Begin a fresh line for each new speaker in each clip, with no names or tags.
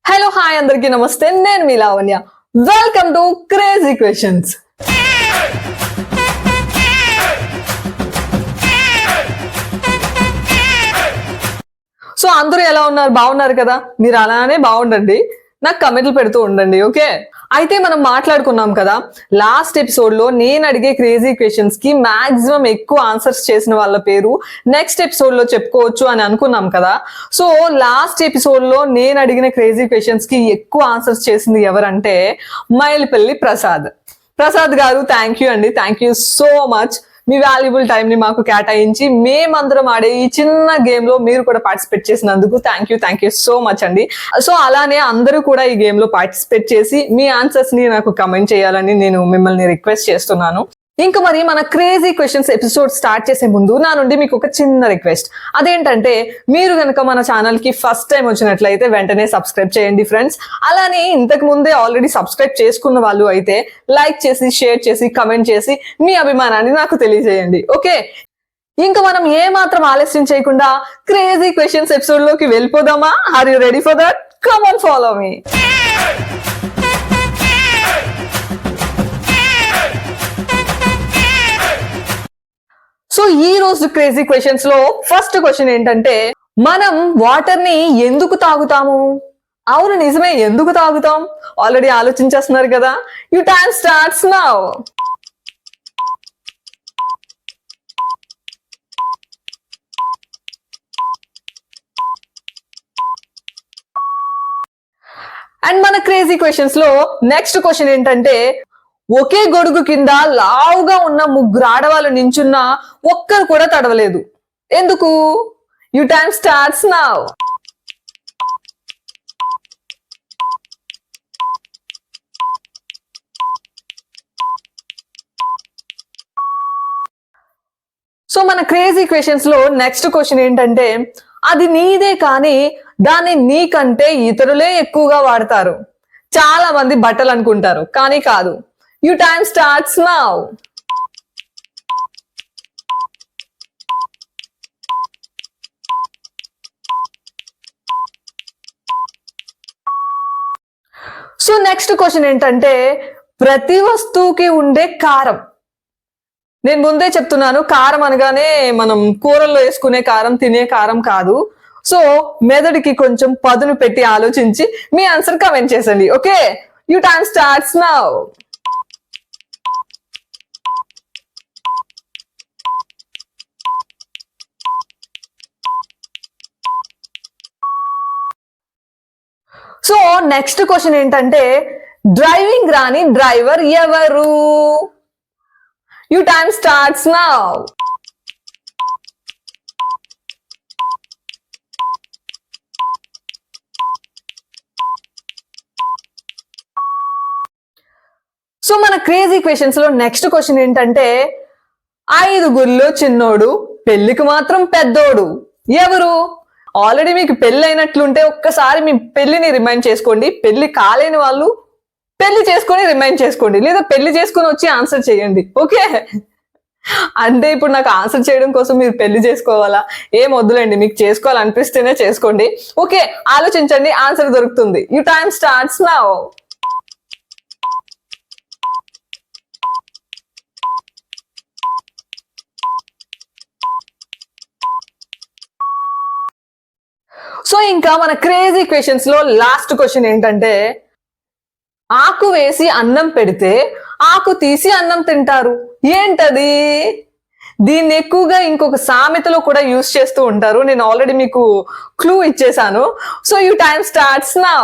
Hello hi అందరికీ నమస్తే, నేను మీ Lavanya. Welcome to crazy questions. So అందరూ ఎలా ఉన్నారు? బాగున్నారు కదా? మీరు అలానే బాగుండండి, నాకు కమెంట్లు పెడుతూ ఉండండి. ఓకే, అయితే మనం మాట్లాడుకున్నాం కదా లాస్ట్ ఎపిసోడ్ లో నేను అడిగే క్రేజీ క్వశ్చన్స్ కి మాక్సిమం ఎక్కువ ఆన్సర్స్ చేసిన వాళ్ళ పేరు నెక్స్ట్ ఎపిసోడ్ లో చెప్పుకోవచ్చు అని అనుకున్నాం కదా. సో లాస్ట్ ఎపిసోడ్ లో నేను అడిగిన క్రేజీ క్వశ్చన్స్ కి ఎక్కువ ఆన్సర్స్ చేసింది ఎవరంటే మైలిపల్లి ప్రసాద్ గారు. థ్యాంక్ యూ అండి, thank you so much. Me valuable time ని మాకు కేటాయించి మేమందరం ఆడే ఈ చిన్న గేమ్ లో మీరు కూడా పార్టిసిపేట్ చేసినందుకు థ్యాంక్ యూ సో మచ్ అండి. సో అలానే అందరూ కూడా ఈ గేమ్ లో పార్టిసిపేట్ చేసి మీ ఆన్సర్స్ ని నాకు కమెంట్ చేయాలని నేను మిమ్మల్ని రిక్వెస్ట్ చేస్తున్నాను. ఇంకా మరి మన క్రేజీ క్వశ్చన్స్ ఎపిసోడ్ స్టార్ట్ చేసే ముందు నా నుండి మీకు ఒక చిన్న రిక్వెస్ట్. అదేంటంటే మీరు కనుక మన ఛానల్ కి ఫస్ట్ టైం వచ్చినట్లయితే వెంటనే సబ్స్క్రైబ్ చేయండి ఫ్రెండ్స్. అలానే ఇంతకు ముందే ఆల్రెడీ సబ్స్క్రైబ్ చేసుకున్న వాళ్ళు అయితే లైక్ చేసి, షేర్ చేసి, కమెంట్ చేసి మీ అభిమానాన్ని నాకు తెలియజేయండి. ఓకే, ఇంకా మనం ఏ మాత్రం ఆలస్యం చేయకుండా క్రేజీ క్వశ్చన్స్ ఎపిసోడ్ లోకి వెళ్ళిపోదామా? Are you ready for that? Come on, follow me. So ఈ రోజు క్రేజీ క్వశ్చన్స్ లో ఫస్ట్ క్వశ్చన్ ఏంటంటే, మనం వాటర్ ని ఎందుకు తాగుతాము? అవును, నిజమే, ఎందుకు తాగుతాం? ఆల్రెడీ ఆలోచించేస్తున్నారు కదా. You time starts now. And మన క్రేజీ క్వశ్చన్స్ లో నెక్స్ట్ క్వశ్చన్ ఏంటంటే, ఒకే గొడుగు కింద లావుగా ఉన్న ముగ్గురు ఆడవాళ్ళు నించున్నా ఒక్కరు కూడా తడవలేదు, ఎందుకు? You time starts now. So మన క్రేజీ క్వశ్చన్స్ లో నెక్స్ట్ క్వశ్చన్ ఏంటంటే, అది నీదే కానీ దాన్ని నీకంటే ఇతరులే ఎక్కువగా వాడతారు. చాలా మంది బట్టలు అనుకుంటారు, కానీ కాదు. You time starts now. So next question ఏంటంటే, ప్రతి వస్తువుకి ఉండే కారం. నేను ముందే చెప్తున్నాను, కారం అనగానే మనం కూరల్లో వేసుకునే కారం, తినే కారం కాదు. సో మెదడుకి కొంచెం పదును పెట్టి ఆలోచించి మీ ఆన్సర్ కమెంట్ చేసండి. Okay, you time starts now. So next question ఏంటంటే, డ్రైవింగ్ రాని డ్రైవర్ ఎవరు? You time starts now. So మన క్రేజీ క్వశ్చన్స్ లో నెక్స్ట్ క్వశ్చన్ ఏంటంటే, 5గురిలో చిన్నోడు, పెళ్లికి మాత్రం పెద్దోడు ఎవరు? ఆల్రెడీ మీకు పెళ్లి అయినట్లుంటే ఒక్కసారి మీ పెళ్లిని రిమైండ్ చేసుకోండి. పెళ్లి కాలేని వాళ్ళు పెళ్లి చేసుకొని రిమైండ్ చేసుకోండి, లేదా పెళ్లి చేసుకొని వచ్చి ఆన్సర్ చేయండి. ఓకే, అంటే ఇప్పుడు నాకు ఆన్సర్ చేయడం కోసం మీరు పెళ్లి చేసుకోవాలా? ఏం వద్దులేండి, మీకు చేసుకోవాలనిపిస్తేనే చేసుకోండి. ఓకే, ఆలోచించండి, ఆన్సర్ దొరుకుతుంది. You time starts now. So ఇంకా మన క్రేజీ క్వశ్చన్స్ లో లాస్ట్ క్వశ్చన్ ఏంటంటే, ఆకు వేసి అన్నం పెడితే ఆకు తీసి అన్నం తింటారు, ఏంటది? దీన్ని ఎక్కువగా ఇంకొక సామెతలో కూడా యూజ్ చేస్తూ ఉంటారు. నేను ఆల్రెడీ మీకు క్లూ ఇచ్చేసాను. So you time starts now.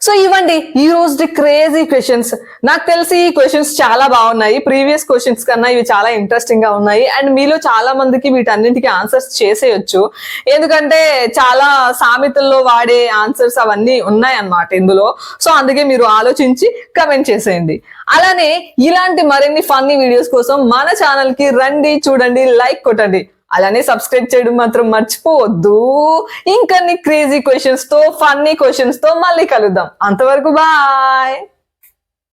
So ఇవ్వండి ఈ రోజు క్రేజీ క్వశ్చన్స్. నాకు తెలిసి ఈ క్వశ్చన్స్ చాలా బాగున్నాయి, ప్రీవియస్ క్వశ్చన్స్ కన్నా ఇవి చాలా ఇంట్రెస్టింగ్ గా ఉన్నాయి. అండ్ మీలో చాలా మందికి వీటన్నింటికి ఆన్సర్స్ చేసేయచ్చు, ఎందుకంటే చాలా సామెతల్లో వాడే ఆన్సర్స్ అవన్నీ ఉన్నాయి అన్నమాట ఇందులో. సో అందుకే మీరు ఆలోచించి కమెంట్ చేసేయండి. అలానే ఇలాంటి మరిన్ని ఫన్నీ వీడియోస్ కోసం మన ఛానల్ కి రండి, చూడండి, లైక్ కొట్టండి. అలానే సబ్స్క్రైబ్ చేయడం మాత్రం మర్చిపోవద్దు. ఇంకా క్రేజీ క్వశ్చన్స్ తో, ఫన్నీ క్వశ్చన్స్ తో మళ్ళీ కలుద్దాం. అంతవరకు బాయ్.